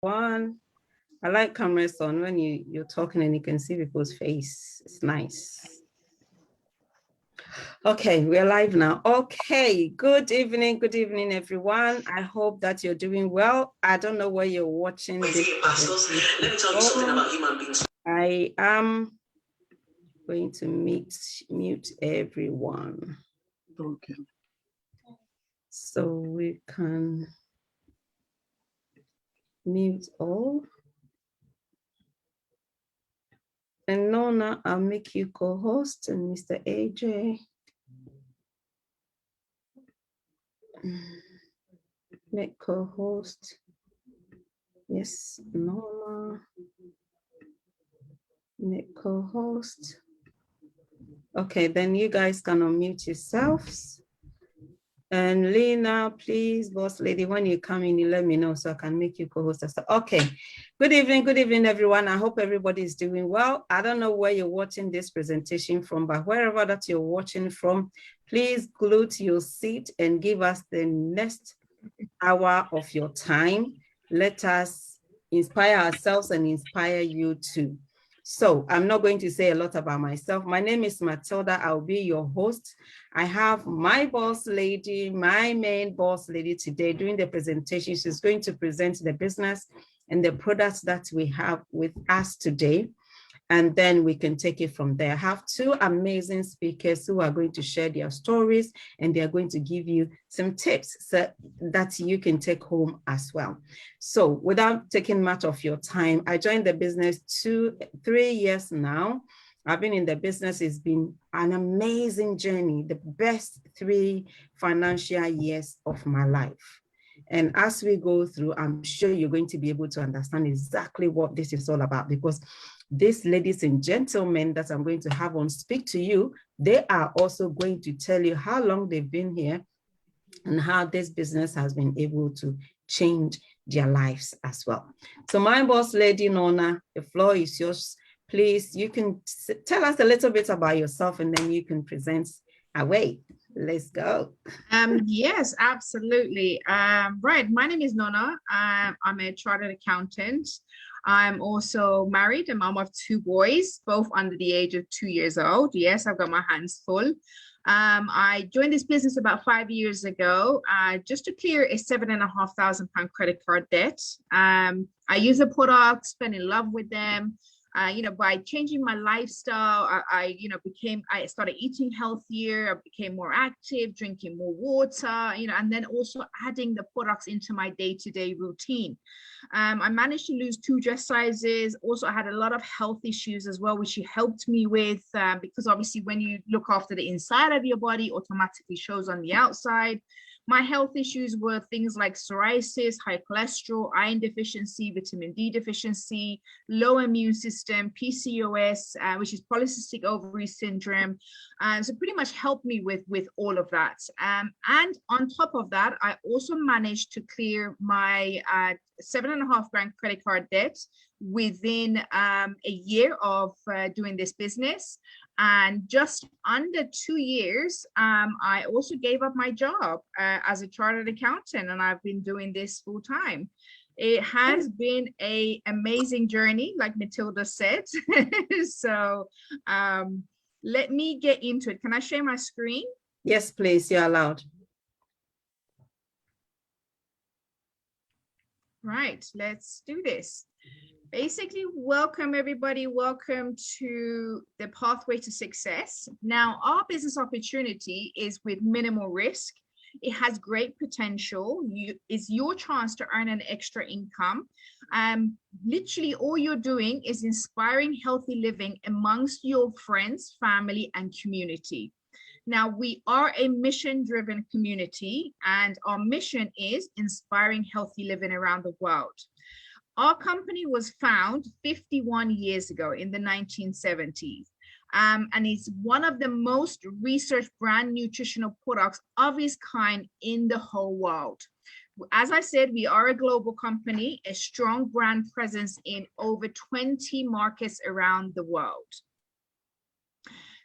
One, I like cameras on when you're talking and you can see people's face. It's nice. Okay, we're live now. Okay, good evening, everyone. I hope that you're doing well. I don't know where you're watching this. Let me tell you something about human beings. I am going to mute everyone. Okay. So we can mute all. And Nona, I'll make you co-host, and Mr. AJ. Make co-host. Yes, Nona. Make co-host. Okay, then you guys can unmute yourselves. And Lena, please, boss lady, when you come in, you let me know so I can make you co-host. Okay, good evening, everyone. I hope everybody is doing well. I don't know where you're watching this presentation from, but wherever that you're watching from, please glue to your seat and give us the next hour of your time. Let us inspire ourselves and inspire you too. So I'm not going to say a lot about myself. My name is Matilda. I'll be your host. I have my boss lady, my main boss lady today doing the presentation. She's going to present the business and the products that we have with us today. And then we can take it from there. I have two amazing speakers who are going to share their stories, and they're going to give you some tips so that you can take home as well. So without taking much of your time, I joined the business 3 years now. I've been in the business. It's been an amazing journey, the best 3 financial years of my life. And as we go through, I'm sure you're going to be able to understand exactly what this is all about, because these ladies and gentlemen that I'm going to have on speak to you, they are also going to tell you how long they've been here and how this business has been able to change their lives as well. So my boss lady, Nona, the floor is yours. Please, you can tell us a little bit about yourself and then you can present away. Let's go. Yes, absolutely. Right. My name is Nona. I'm a chartered accountant. I'm also married, a mom of 2 boys, both under the age of 2 years old. Yes, I've got my hands full. I joined this business about 5 years ago, just to clear a £7,500 credit card debt. I use the products, fell in love with them. By changing my lifestyle, I started eating healthier, I became more active, drinking more water, and then also adding the products into my day-to-day routine. I managed to lose 2 dress sizes. Also, I had a lot of health issues as well, which she helped me with, because obviously when you look after the inside of your body, automatically shows on the outside. My health issues were things like psoriasis, high cholesterol, iron deficiency, vitamin D deficiency, low immune system, PCOS, which is polycystic ovary syndrome. So pretty much helped me with all of that. And on top of that, I also managed to clear my £7,500 credit card debt within a year of doing this business. And just under 2 years, I also gave up my job as a chartered accountant, and I've been doing this full time. It has been an amazing journey, like Matilda said. So let me get into it. Can I share my screen? Yes, please, you're allowed. Right, let's do this. Basically, welcome everybody. Welcome to the Pathway to Success. Now, our business opportunity is with minimal risk. It has great potential. It's your chance to earn an extra income. Literally, all you're doing is inspiring healthy living amongst your friends, family, and community. Now, we are a mission-driven community, and our mission is inspiring healthy living around the world. Our company was founded 51 years ago in the 1970s, and it's one of the most researched brand nutritional products of its kind in the whole world. As I said, we are a global company, a strong brand presence in over 20 markets around the world.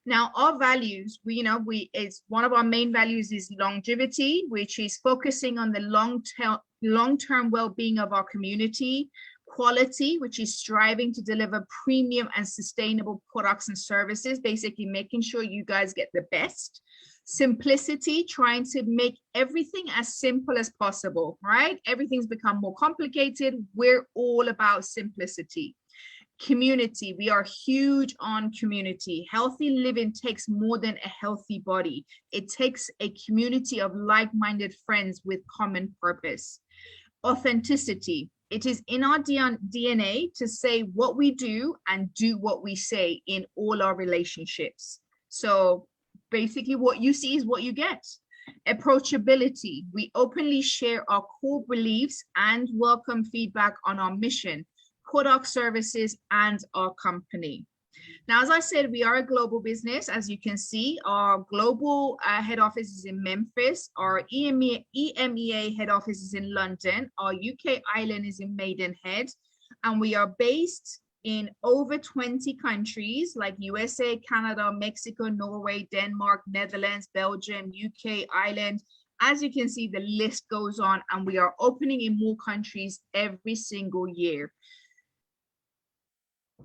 Now, our values, it's one of our main values is longevity, which is focusing on the long-term well-being of our community, quality, which is striving to deliver premium and sustainable products and services, basically making sure you guys get the best. Simplicity, trying to make everything as simple as possible, right? Everything's become more complicated. We're all about simplicity. Community, we are huge on community. Healthy living takes more than a healthy body. It takes a community of like-minded friends with common purpose. Authenticity, it is in our DNA to say what we do and do what we say in all our relationships. So basically what you see is what you get. Approachability, we openly share our core beliefs and welcome feedback on our mission, product, services, and our company. Now, as I said, we are a global business. As you can see, our global head office is in Memphis. Our EMEA head office is in London. Our UK island is in Maidenhead. And we are based in over 20 countries like USA, Canada, Mexico, Norway, Denmark, Netherlands, Belgium, UK, Ireland. As you can see, the list goes on, and we are opening in more countries every single year.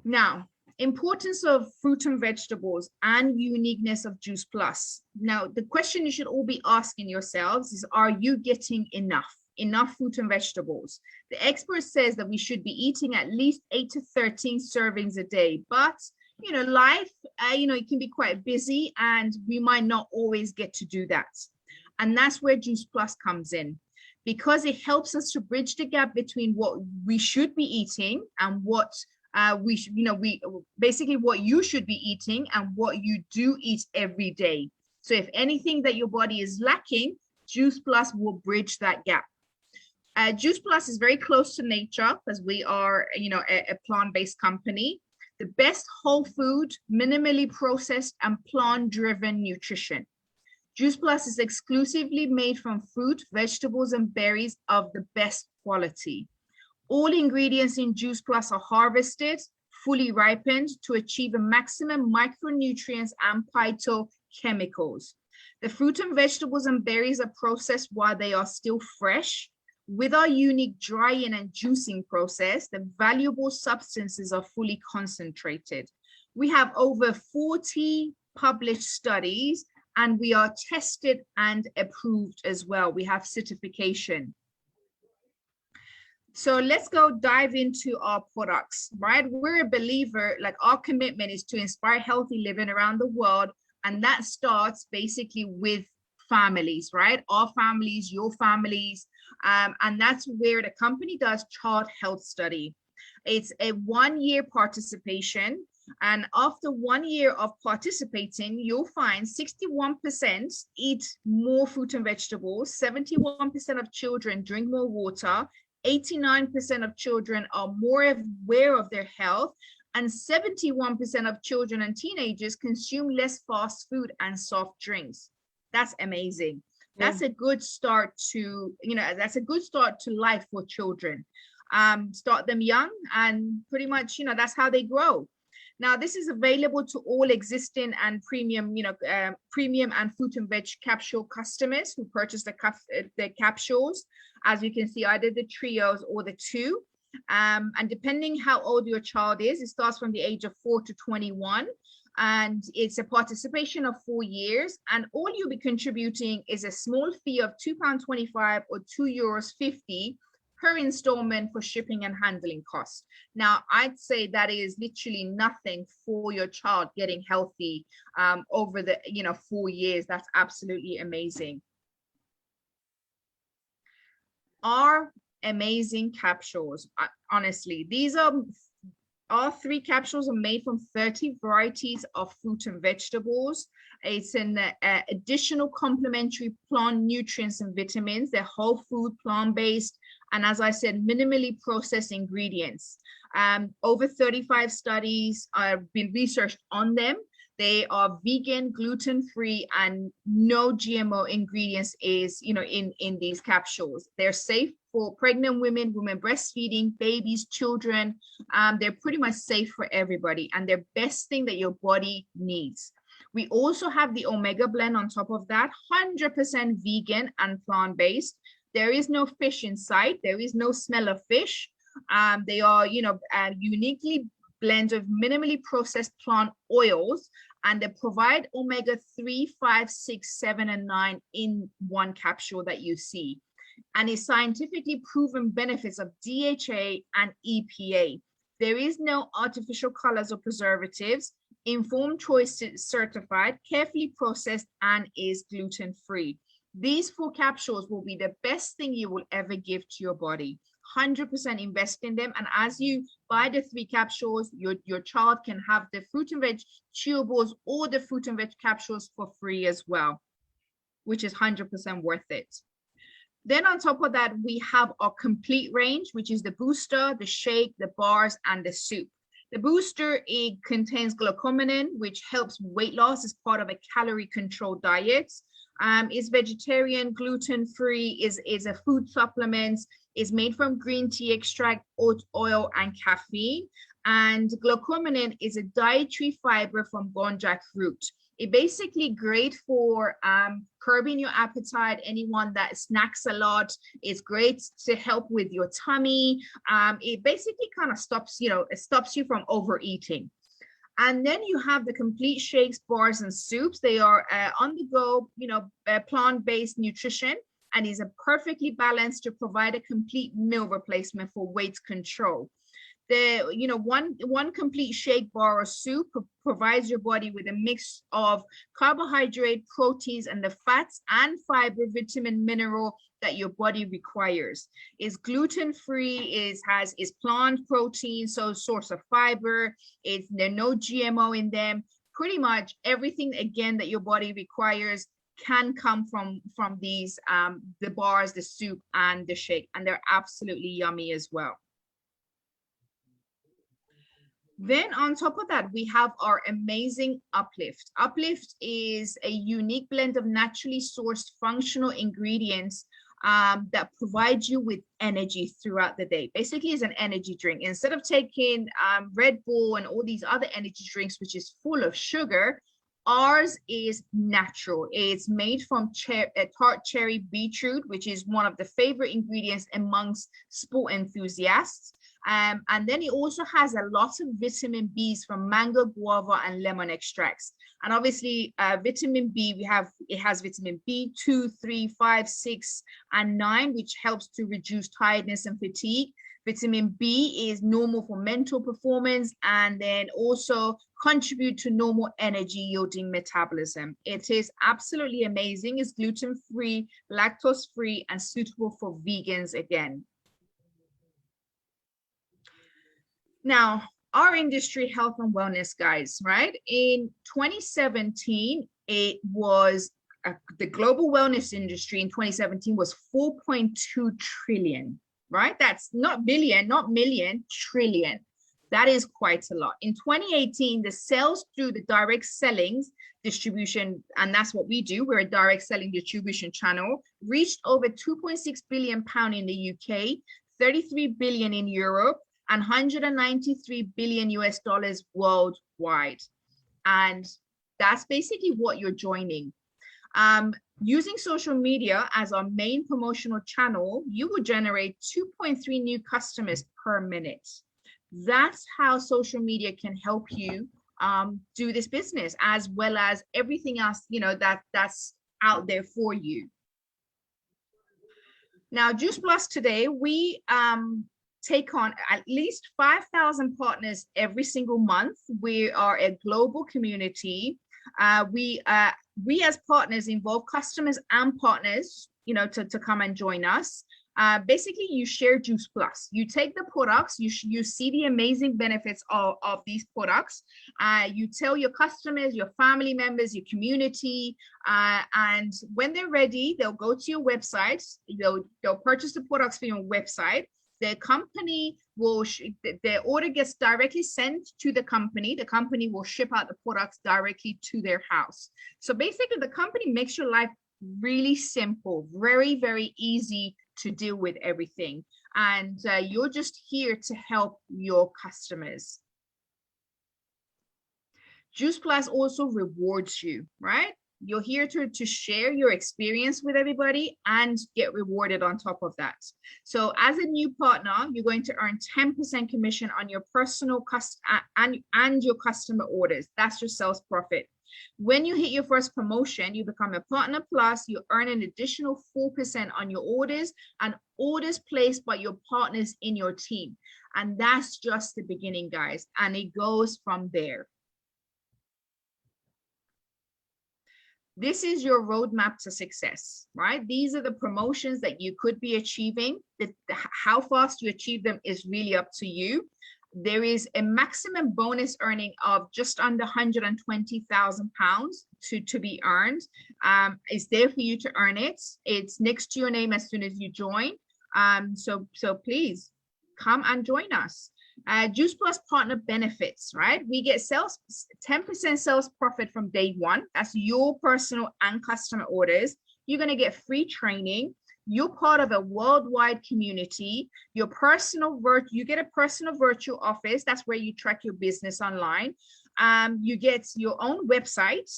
Now, importance of fruit and vegetables and uniqueness of Juice Plus. Now, the question you should all be asking yourselves is, are you getting enough fruit and vegetables? The expert says that we should be eating at least 8 to 13 servings a day, but you know, life, it can be quite busy and we might not always get to do that. And that's where Juice Plus comes in, because it helps us to bridge the gap between what we should be eating and what basically what you should be eating and what you do eat every day. So if anything that your body is lacking, Juice Plus will bridge that gap. Juice Plus is very close to nature because we are, a plant-based company. The best whole food, minimally processed and plant-driven nutrition. Juice Plus is exclusively made from fruit, vegetables, and berries of the best quality. All ingredients in Juice Plus are harvested, fully ripened to achieve a maximum micronutrients and phytochemicals. The fruit and vegetables and berries are processed while they are still fresh. With our unique drying and juicing process, the valuable substances are fully concentrated. We have over 40 published studies, and we are tested and approved as well. We have certification. So let's go dive into our products, right? We're a believer, like our commitment is to inspire healthy living around the world. And that starts basically with families, right? Our families, your families. And that's where the company does Child Health Study. It's a 1-year participation. And after 1 year of participating, you'll find 61% eat more fruit and vegetables, 71% of children drink more water, 89% of children are more aware of their health, and 71% of children and teenagers consume less fast food and soft drinks. That's amazing. That's a good start to, that's a good start to life for children. Start them young and pretty much, that's how they grow. Now, this is available to all existing and premium, premium and fruit and veg capsule customers who purchase the capsules. As you can see, either the trios or the 2. And depending how old your child is, it starts from the age of 4 to 21. And it's a participation of 4 years. And all you'll be contributing is a small fee of £2.25 or €2.50 per installment for shipping and handling costs. Now, I'd say that is literally nothing for your child getting healthy over the 4 years. That's absolutely amazing. Our amazing capsules, honestly, these are our 3 capsules are made from 30 varieties of fruit and vegetables. It's an additional complementary plant nutrients and vitamins. They're whole food, plant-based, and as I said, minimally processed ingredients. Over 35 studies have been researched on them. They are vegan, gluten-free, and no GMO ingredients is, in these capsules. They're safe for pregnant women, women breastfeeding, babies, children. They're pretty much safe for everybody, and they're best thing that your body needs. We also have the Omega blend on top of that, 100% vegan and plant-based. There is no fish in sight. There is no smell of fish. They are, uniquely blend of minimally processed plant oils, and they provide omega-3, 5, 6, 7, and 9 in one capsule that you see. And it's scientifically proven benefits of DHA and EPA. There is no artificial colors or preservatives, informed choice certified, carefully processed, and is gluten-free. These 4 capsules will be the best thing you will ever give to your body. 100% invest in them. And as you buy the 3 capsules, your child can have the fruit and veg chewables or the fruit and veg capsules for free as well, which is 100% worth it. Then on top of that, we have our complete range, which is the booster, the shake, the bars, and the soup. The booster, it contains glucosamine, which helps weight loss as part of a calorie controlled diet. Is vegetarian, gluten-free, is a food supplement, is made from green tea extract, oat oil, and caffeine. And glucosamine is a dietary fiber from gonja root. It basically great for curbing your appetite. Anyone that snacks a lot, it's great to help with your tummy. It basically kind of stops, it stops you from overeating. And then you have the complete shakes, bars, and soups. They are on the go, plant-based nutrition, and is a perfectly balanced to provide a complete meal replacement for weight control. One complete shake, bar, or soup provides your body with a mix of carbohydrate, proteins, and the fats and fiber, vitamin, mineral that your body requires. Is gluten-free, is plant protein, so source of fiber. There are no GMO in them. Pretty much everything, again, that your body requires can come from these, the bars, the soup, and the shake, and they're absolutely yummy as well. Then on top of that, we have our amazing Uplift. Uplift is a unique blend of naturally sourced functional ingredients that provide you with energy throughout the day. Basically, it's an energy drink. Instead of taking Red Bull and all these other energy drinks, which is full of sugar, ours is natural. It's made from tart cherry beetroot, which is one of the favorite ingredients amongst sport enthusiasts. And then it also has a lot of vitamin Bs from mango, guava, and lemon extracts. And obviously, vitamin B, it has vitamin B2, 3, 5, 6, and 9, which helps to reduce tiredness and fatigue. Vitamin B is normal for mental performance, and then also contribute to normal energy yielding metabolism. It is absolutely amazing. It's gluten-free, lactose-free, and suitable for vegans again. Now, our industry, health and wellness, guys, right? In 2017, it was the global wellness industry in 2017 was 4.2 trillion, right? That's not billion, not million, trillion. That is quite a lot. In 2018, the sales through the direct selling distribution, and that's what we do, we're a direct selling distribution channel, reached over 2.6 billion pound in the UK, 33 billion in Europe, and 193 billion US dollars worldwide. And that's basically what you're joining. Using social media as our main promotional channel, you will generate 2.3 new customers per minute. That's how social media can help you do this business, as well as everything else, that's out there for you. Now, Juice Plus today, we take on at least 5,000 partners every single month. We are a global community. We as partners involve customers and partners, to come and join us. Basically, you share Juice Plus. You take the products, you see the amazing benefits of these products. You tell your customers, your family members, your community, and when they're ready, they'll go to your website. They'll purchase the products from your website. The company will, the order gets directly sent to the company. The company will ship out the products directly to their house. So basically, the company makes your life really simple, very, very easy to deal with everything. And you're just here to help your customers. Juice Plus also rewards you, right? You're here to share your experience with everybody and get rewarded on top of that. So as a new partner, you're going to earn 10% commission on your personal and your customer orders. That's your sales profit. When you hit your first promotion, you become a partner plus, you earn an additional 4% on your orders and orders placed by your partners in your team. And that's just the beginning, guys. And it goes from there. This is your roadmap to success, right? These are the promotions that you could be achieving. How fast you achieve them is really up to you. There is a maximum bonus earning of just under £120,000 to be earned. It's there for you to earn it. It's next to your name as soon as you join. So please come and join us. Juice Plus partner benefits, right? We get 10% sales profit from day one. That's your personal and customer orders. You're going to get free training. You're part of a worldwide community. You get a personal virtual office. That's where you track your business online. You get your own website,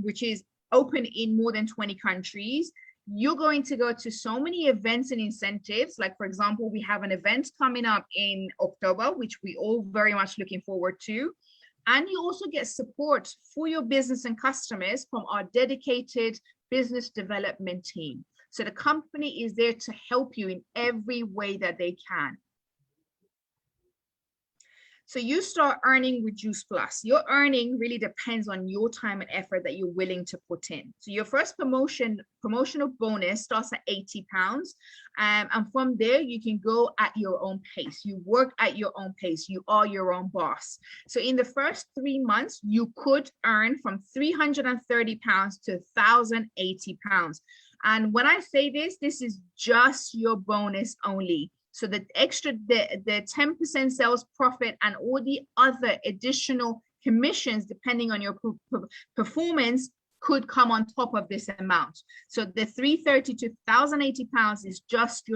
which is open in more than 20 countries. You're going to go to so many events and incentives. Like, for example, we have an event coming up in October, which we all very much looking forward to. And you also get support for your business and customers from our dedicated business development team. So the company is there to help you in every way that they can. So you start earning with Juice Plus. Your earning really depends on your time and effort that you're willing to put in. So your first promotional bonus starts at £80. And from there, you can go at your own pace. You work at your own pace. You are your own boss. So in the first 3 months, you could earn from £330 to £1,080. And when I say this is just your bonus only. So the 10% sales profit and all the other additional commissions, depending on your performance, could come on top of this amount. So the £330 to £1,080 is just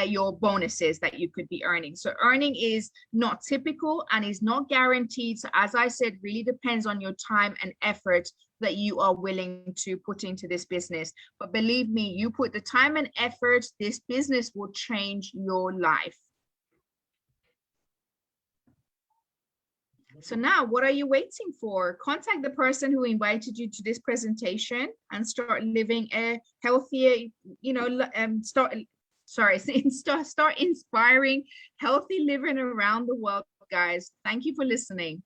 your bonuses that you could be earning. So earning is not typical and is not guaranteed. So as I said, really depends on your time and effort that you are willing to put into this business. But believe me, you put the time and effort, this business will change your life. So now, what are you waiting for? Contact the person who invited you to this presentation and start living a healthier, start inspiring healthy living around the world, guys. Thank you for listening.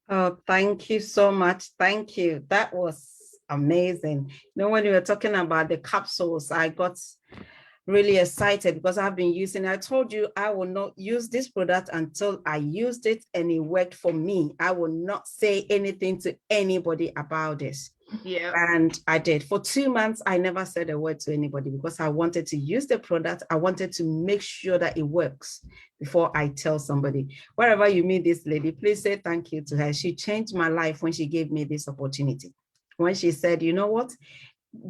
Oh, thank you so much. Thank you. That was amazing. When you were talking about the capsules, I got really excited because I've been using, I told you I will not use this product until I used it and it worked for me. I will not say anything to anybody about this. Yeah. And I did. For 2 months, I never said a word to anybody because I wanted to use the product. I wanted to make sure that it works before I tell somebody. Wherever you meet this lady, please say thank you to her. She changed my life when she gave me this opportunity. When she said, you know what,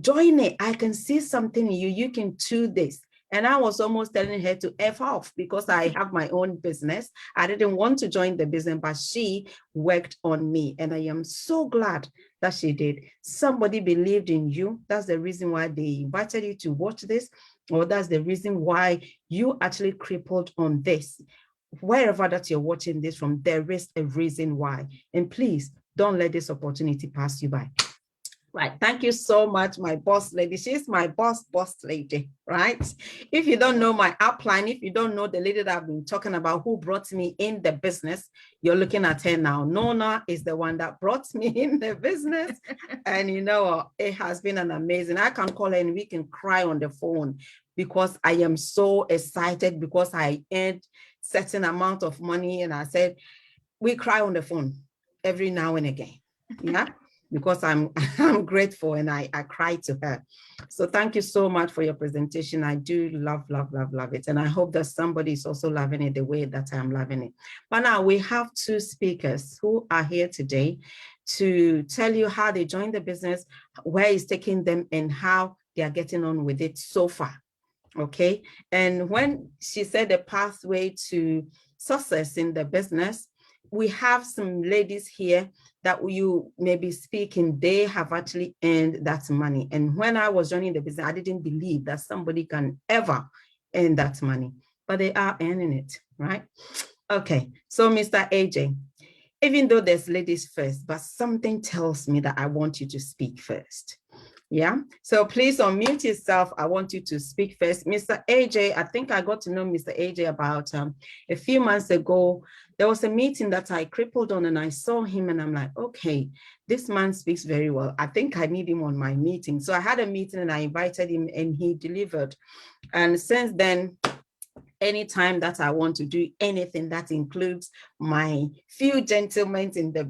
join it. I can see something in you. You can do this. And I was almost telling her to F off because I have my own business. I didn't want to join the business, but she worked on me. And I am so glad that she did. Somebody believed in you. That's the reason why they invited you to watch this, or that's the reason why you actually crippled on this. Wherever that you're watching this from, there is a reason why. And please don't let this opportunity pass you by. Right. Thank you so much, my boss lady. She's my boss lady, right? If you don't know my upline, if you don't know the lady that I've been talking about who brought me in the business, you're looking at her now. Nona is the one that brought me in the business. And you know, it has been an amazing, I can call her and we can cry on the phone because I am so excited because I earned certain amount of money. And I said, we cry on the phone every now and again. Yeah. Because I'm grateful and I cry to her. So thank you so much for your presentation. I do love it. And I hope that somebody is also loving it the way that I'm loving it. But now we have 2 speakers who are here today to tell you how they joined the business, where it's taking them and how they are getting on with it so far. Okay. And when she said the pathway to success in the business, we have some ladies here that you may be speaking, they have actually earned that money. And when I was running the business, I didn't believe that somebody can ever earn that money, but they are earning it, right? Okay, so Mr. AJ, even though there's ladies first, but something tells me that I want you to speak first. Yeah, so please unmute yourself. I want you to speak first. Mr. AJ, I think I got to know Mr. AJ about a few months ago. There was a meeting that I crippled on and I saw him and I'm like, okay, this man speaks very well. I think I need him on my meeting. So I had a meeting and I invited him and he delivered. And since then, anytime that I want to do anything that includes my few gentlemen in the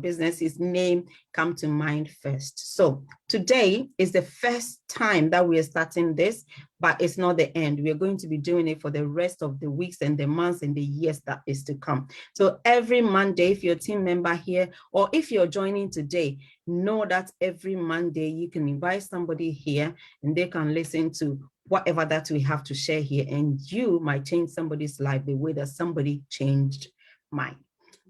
business, his name come to mind first. So today is the first time that we are starting this, but it's not the end. We are going to be doing it for the rest of the weeks and the months and the years that is to come. So every Monday, if you're a team member here, or if you're joining today, know that every Monday you can invite somebody here and they can listen to whatever that we have to share here, and you might change somebody's life the way that somebody changed mine.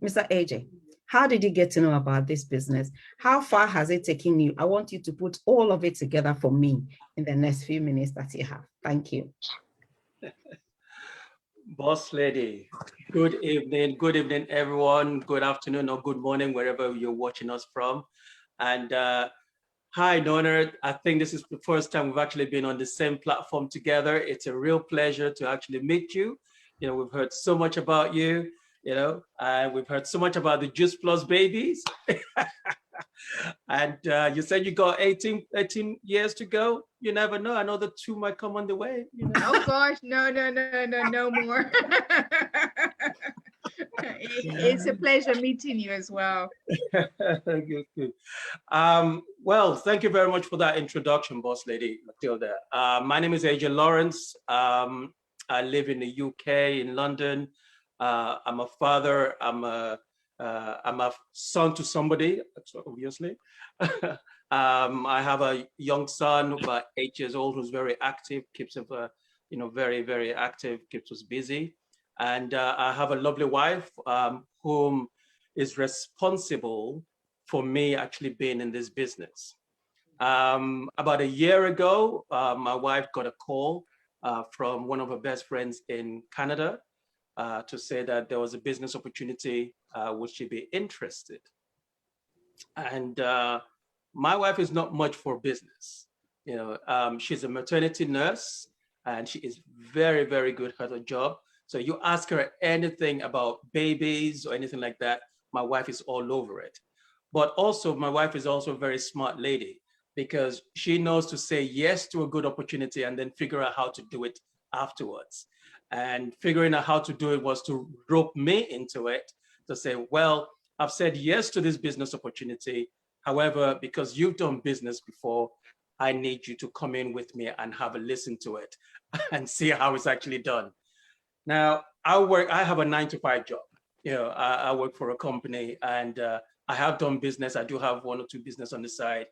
Mr. AJ, how did you get to know about this business? How far has it taken you? I want you to put all of it together for me in the next few minutes that you have. Thank you. Boss lady, good evening, everyone. Good afternoon or good morning, wherever you're watching us from. And hi, Nona. I think this is the first time we've actually been on the same platform together. It's a real pleasure to actually meet you. You know, we've heard so much about you, you know, and we've heard so much about the Juice Plus babies. And you said you got 18 years to go. You never know. Another 2 might come on the way. You know? Oh gosh, no more. It's a pleasure meeting you as well. Good. Well, thank you very much for that introduction, boss lady Matilda. My name is AJ Lawrence. I live in the UK, in London. I'm a father. I'm a son to somebody, obviously. I have a young son, about 8 years old, who's very active, keeps us, very, very active, keeps us busy. And I have a lovely wife whom is responsible for me actually being in this business. About a year ago, my wife got a call from one of her best friends in Canada to say that there was a business opportunity, would she be interested? And my wife is not much for business. You know, she's a maternity nurse and she is very, very good at her job. So you ask her anything about babies or anything like that, my wife is all over it. But also my wife is also a very smart lady because she knows to say yes to a good opportunity and then figure out how to do it afterwards. And figuring out how to do it was to rope me into it to say, well, I've said yes to this business opportunity. However, because you've done business before, I need you to come in with me and have a listen to it and see how it's actually done. Now, I have a 9-to-5 job. You know, I work for a company and I have done business. I do have 1 or 2 business on the side.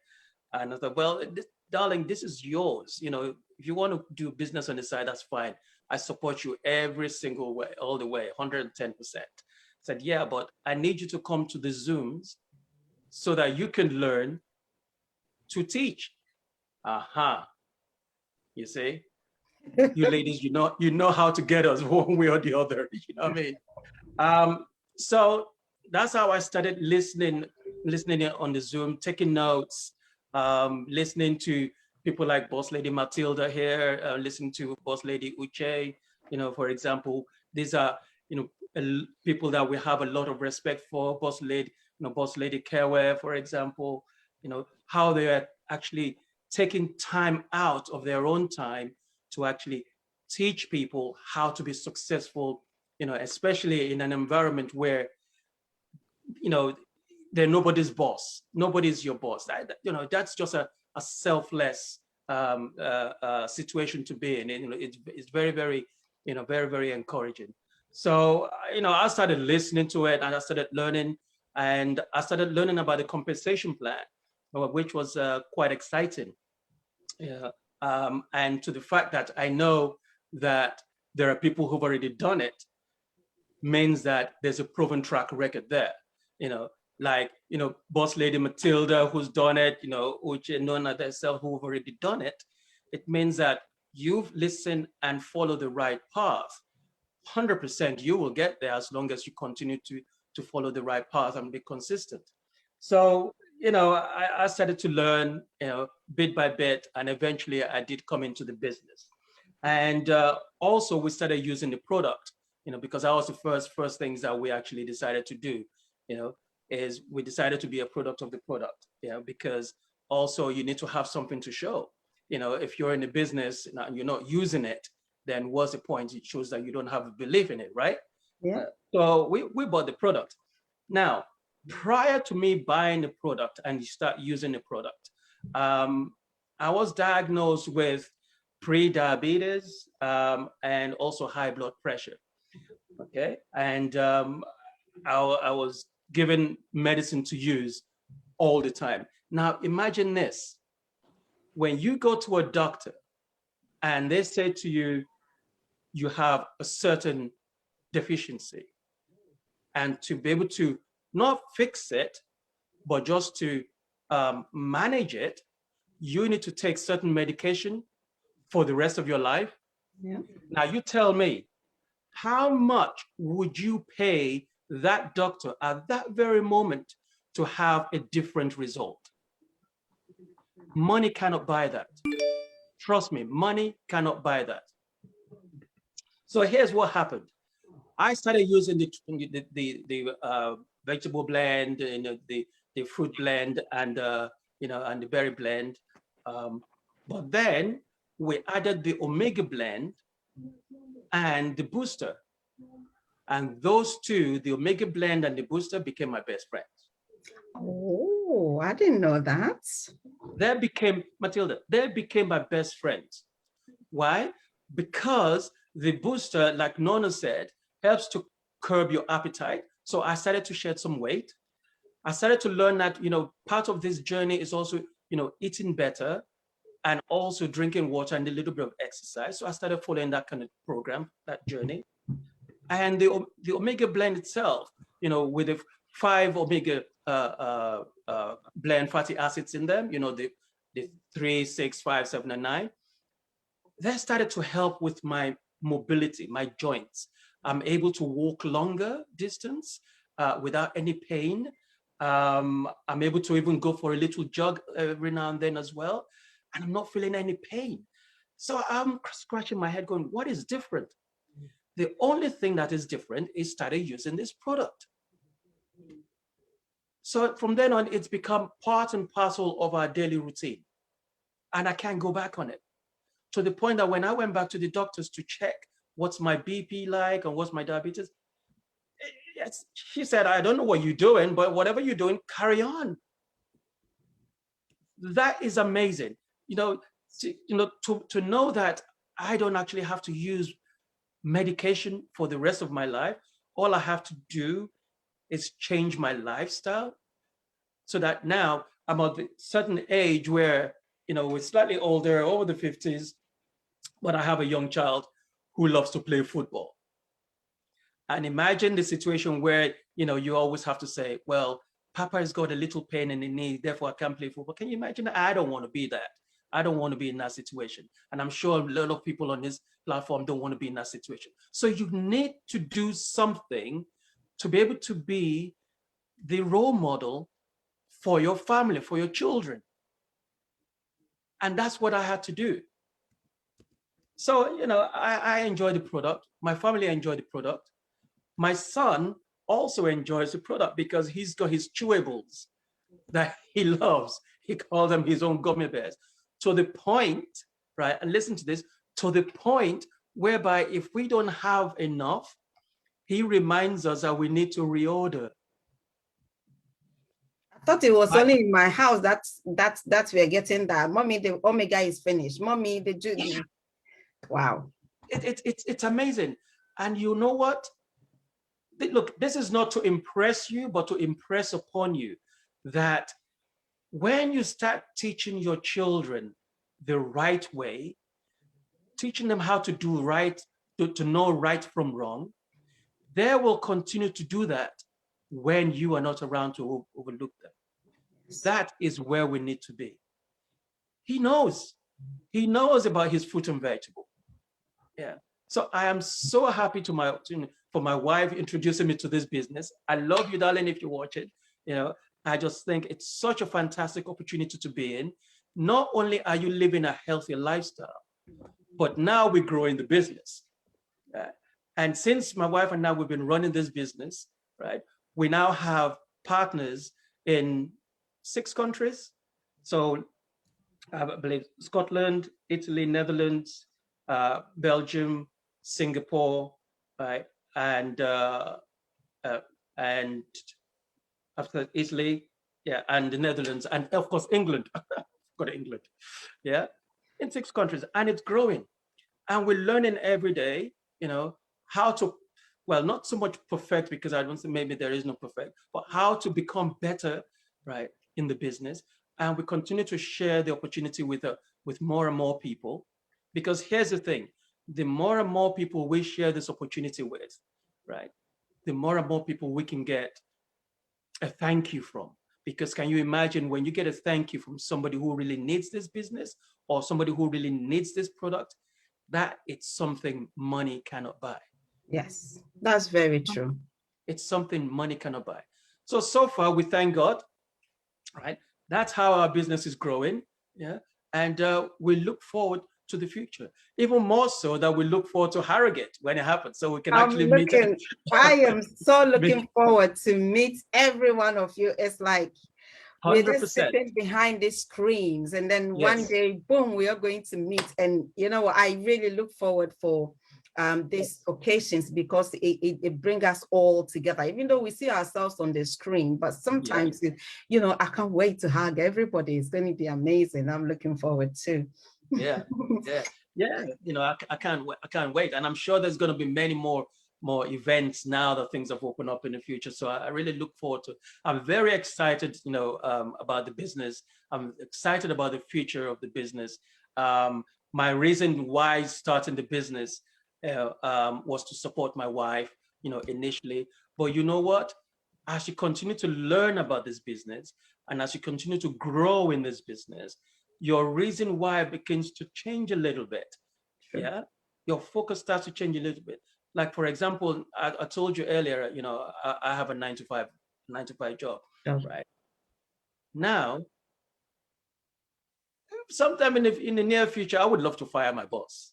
And I thought, well, darling, this is yours. You know, if you want to do business on the side, that's fine. I support you every single way, all the way, 110%. Said, yeah, but I need you to come to the Zooms so that you can learn to teach. Aha. You see? You ladies, you know how to get us one way or the other. You know what I mean? So that's how I started listening on the Zoom, taking notes, listening to people like Boss Lady Matilda here, listening to Boss Lady Uche. You know, for example, these are people that we have a lot of respect for. Boss Lady Kewe, for example. You know how they are actually taking time out of their own time to actually teach people how to be successful, you know, especially in an environment where, you know, they're nobody's boss. Nobody's your boss. You know, that's just a selfless situation to be in. And, you know, it's very, very, you know, very, very encouraging. So, you know, I started listening to it and I started learning, and I started learning about the compensation plan, which was quite exciting. Yeah. And to the fact that I know that there are people who've already done it, means that there's a proven track record there. Like, Boss Lady Matilda, who's done it, Uche, Nona, themselves who've already done it. It means that you've listened and followed the right path. 100% you will get there as long as you continue to follow the right path and be consistent. So, I started to learn, bit by bit, and eventually I did come into the business. And also we started using the product, because that was the first things that we actually decided to do, is we decided to be a product of the product, because also you need to have something to show. If you're in a business and you're not using it, then what's the point? It shows that you don't have a belief in it, right? Yeah. So we bought the product. Now, prior to me buying the product and you start using the product, I was diagnosed with pre-diabetes and also high blood pressure. Okay, and I was given medicine to use all the time. Now imagine this: when you go to a doctor and they say to you, you have a certain deficiency, and to be able to not fix it, but just to manage it, you need to take certain medication for the rest of your life. Yeah. Now you tell me, how much would you pay that doctor at that very moment to have a different result? Money cannot buy that. Trust me, money cannot buy that. So here's what happened. I started using the vegetable blend, the fruit blend, and and the berry blend. But then we added the omega blend and the booster. And those two, the omega blend and the booster, became my best friends. Oh, I didn't know that. They became, Matilda, they became my best friends. Why? Because the booster, like Nona said, helps to curb your appetite. So I started to shed some weight. I started to learn that, part of this journey is also, eating better and also drinking water and a little bit of exercise. So I started following that kind of program, that journey. And the omega blend itself, with the 5 omega blend fatty acids in them, the 3, 6, 5, 7, and 9, that started to help with my mobility, my joints. I'm able to walk longer distance without any pain. I'm able to even go for a little jog every now and then as well. And I'm not feeling any pain. So I'm scratching my head going, what is different? The only thing that is different is started using this product. So from then on, it's become part and parcel of our daily routine. And I can't go back on it. To the point that when I went back to the doctors to check what's my BP like and what's my diabetes, she said, I don't know what you're doing, but whatever you're doing, carry on. That is amazing. To know that I don't actually have to use medication for the rest of my life. All I have to do is change my lifestyle so that now I'm at a certain age where, we're slightly older, over the 50s, but I have a young child who loves to play football. And imagine the situation where, you always have to say, well, Papa has got a little pain in the knee, therefore I can't play football. Can you imagine that? I don't want to be that. I don't want to be in that situation. And I'm sure a lot of people on this platform don't want to be in that situation. So you need to do something to be able to be the role model for your family, for your children. And that's what I had to do. So, I enjoy the product. My family enjoy the product. My son also enjoys the product because he's got his chewables that he loves. He calls them his own gummy bears. To the point, right, and listen to this, to the point whereby if we don't have enough, he reminds us that we need to reorder. I thought it was only in my house that's we're getting that. Mommy, the omega is finished. Mommy, the juice. Wow. It's amazing. And you know what? Look, this is not to impress you, but to impress upon you that when you start teaching your children the right way, teaching them how to do right, to know right from wrong, they will continue to do that when you are not around to overlook them. That is where we need to be. He knows about his fruit and vegetable. Yeah. So I am so happy for my wife introducing me to this business. I love you, darling, if you watch it. You know, I just think it's such a fantastic opportunity to be in. Not only are you living a healthy lifestyle, but now we're growing the business. And since my wife and I, we've been running this business, right? We now have partners in 6 countries. So I believe Scotland, Italy, Netherlands, Belgium, Singapore, right? And after Italy, yeah, and the Netherlands, and of course, England. Go to England, yeah, in 6 countries, and it's growing. And we're learning every day, you know, how to, well, not so much perfect, because I don't think maybe there is no perfect, but how to become better, right, in the business. And we continue to share the opportunity with more and more people, because here's the thing: the more and more people we share this opportunity with, right, the more and more people we can get a thank you from. Because can you imagine when you get a thank you from somebody who really needs this business or somebody who really needs this product? That it's something money cannot buy. Yes, that's very true. It's something money cannot buy. So far, we thank God, right? That's how our business is growing, yeah? And we look forward to the future, even more so that we look forward to Harrogate when it happens, so we can actually meet. I am so looking forward to meet every one of you. It's like 100%. We're just sitting behind these screens, and then one day, boom, we are going to meet. And you know, I really look forward for these occasions, because it brings us all together, even though we see ourselves on the screen. But sometimes, you know, I can't wait to hug everybody. It's going to be amazing. I'm looking forward to. Yeah. You know, I can't wait, and I'm sure there's going to be many more events now that things have opened up in the future. So I really look forward to. I'm very excited, you know, about the business. I'm excited about the future of the business. My reason why starting the business was to support my wife, you know, initially. But you know what? As you continue to learn about this business, and as you continue to grow in this business, your reason why begins to change a little bit. Sure. Yeah, your focus starts to change a little bit. Like, for example, I told you earlier, you know, I have a 9-to-5 job, right? Now, sometime in the near future, I would love to fire my boss.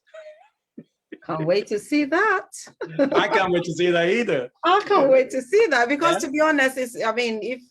Can't wait to see that. I can't wait to see that either. I can't wait to see that, because to be honest, I mean, if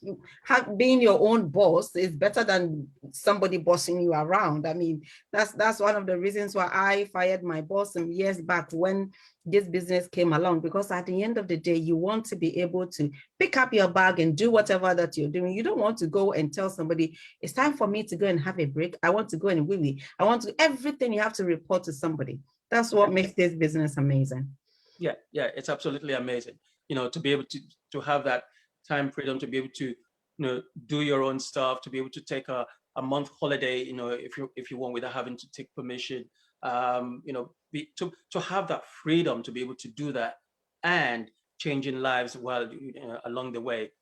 being your own boss is better than somebody bossing you around. I mean, that's one of the reasons why I fired my boss some years back when this business came along, because at the end of the day, you want to be able to pick up your bag and do whatever that you're doing. You don't want to go and tell somebody, it's time for me to go and have a break. I want to go and wee-wee. I want to, everything you have to report to somebody. That's what makes this business amazing. Yeah, it's absolutely amazing. You know, to be able to have that time freedom, to be able to, you know, do your own stuff, to be able to take a month holiday, you know, if you want, without having to take permission. You know, to have that freedom to be able to do that, and changing lives while, you know, along the way.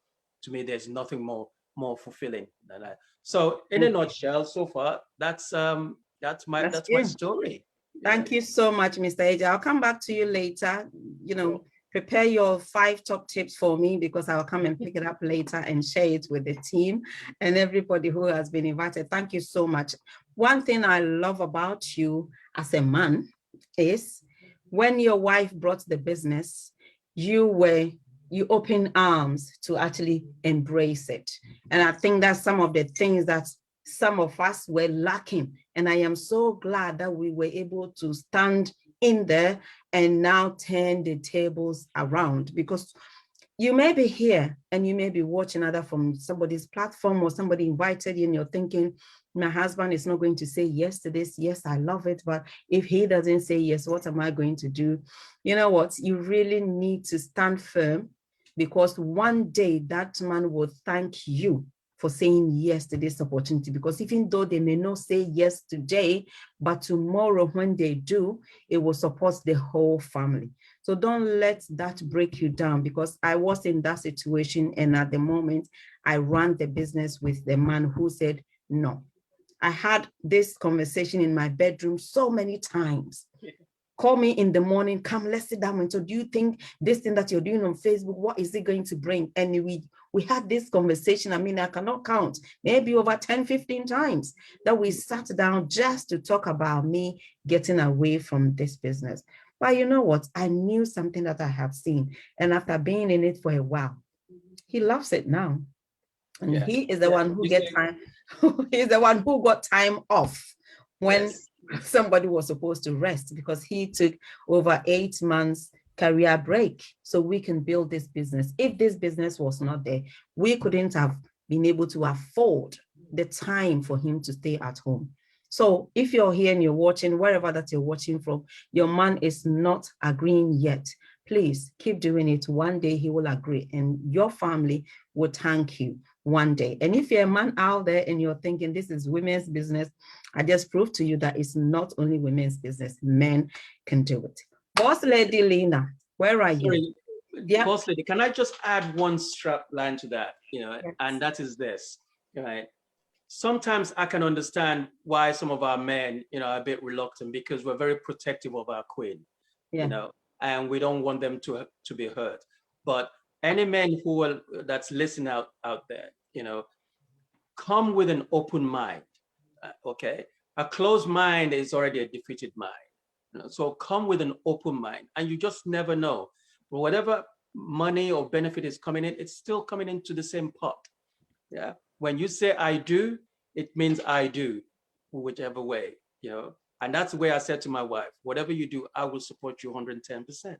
To me, there's nothing more fulfilling than that. So, in a nutshell, so far, that's my story. Thank you so much, Mr. AJ. I'll come back to you later. You know, prepare your 5 top tips for me, because I'll come and pick it up later and share it with the team and everybody who has been invited. Thank you so much. One thing I love about you as a man is when your wife brought the business, you opened arms to actually embrace it. And I think that's some of the things that some of us were lacking. And I am so glad that we were able to stand in there and now turn the tables around, because you may be here and you may be watching either from somebody's platform or somebody invited you, and you're thinking, my husband is not going to say yes to this. Yes, I love it. But if he doesn't say yes, what am I going to do? You know what? You really need to stand firm, because one day that man will thank you for saying yes to this opportunity, because even though they may not say yes today, but tomorrow when they do, it will support the whole family. So don't let that break you down, because I was in that situation. And at the moment, I ran the business with the man who said no. I had this conversation in my bedroom so many times. Call me in the morning, come, let's sit down. And so do you think this thing that you're doing on Facebook, what is it going to bring? And we had this conversation. I mean, I cannot count, maybe over 10, 15 times that we sat down just to talk about me getting away from this business. But you know what? I knew something that I have seen. And after being in it for a while, he loves it now. And Yes. he is the one who get time. He's the one who got time off when somebody was supposed to rest, because he took over 8 months career break so we can build this business. If this business was not there, we couldn't have been able to afford the time for him to stay at home. So if you're here and you're watching, wherever that you're watching from, your man is not agreeing yet, please keep doing it. One day he will agree, and your family will thank you one day. And if you're a man out there and you're thinking this is women's business, I just proved to you that it's not only women's business, men can do it. Boss Lady Lena, where are you? Sorry, Yeah. Boss Lady, can I just add one strap line to that? Yes. And that is this, right? Sometimes I can understand why some of our men, are a bit reluctant, because we're very protective of our queen, and we don't want them to be hurt. But any men that's listening out there, come with an open mind, okay? A closed mind is already a defeated mind. So come with an open mind, and you just never know. But whatever money or benefit is coming in, it's still coming into the same pot. Yeah. When you say I do, it means I do, whichever way, And that's the way I said to my wife, whatever you do, I will support you 110%.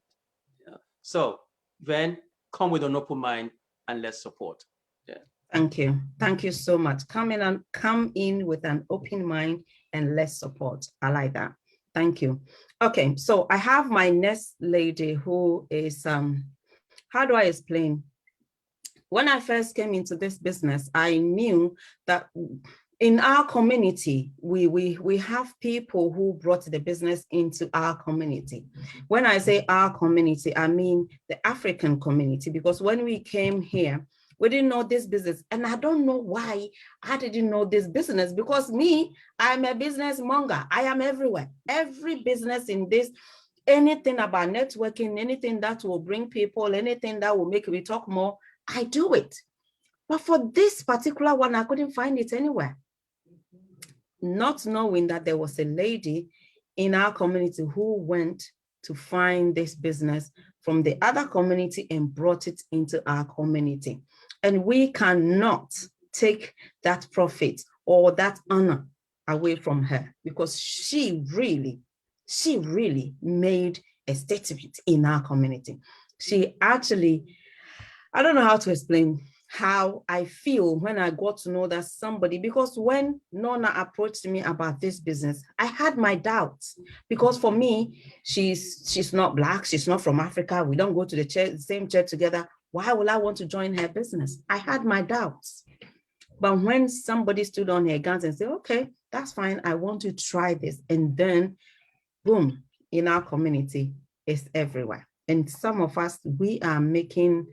Yeah. So then come with an open mind and let's support. Yeah. Thank you. Thank you so much. Come in with an open mind and let's support. I like that. Thank you. Okay, so I have my next lady who is, how do I explain? When I first came into this business, I knew that in our community, we have people who brought the business into our community. When I say our community, I mean the African community, because when we came here, we didn't know this business. And I don't know why I didn't know this business, because I'm a business monger. I am everywhere. Every business in this, anything about networking, anything that will bring people, anything that will make me talk more, I do it. But for this particular one, I couldn't find it anywhere. Not knowing that there was a lady in our community who went to find this business from the other community and brought it into our community. And we cannot take that profit or that honor away from her, because she really made a statement in our community. She actually, I don't know how to explain how I feel when I got to know that somebody, because when Nona approached me about this business, I had my doubts, because for me, she's not Black, she's not from Africa, we don't go to the same church together. Why will I want to join her business? I had my doubts. But when somebody stood on her guns and said, okay, that's fine, I want to try this. And then boom, in our community, it's everywhere. And some of us, we are making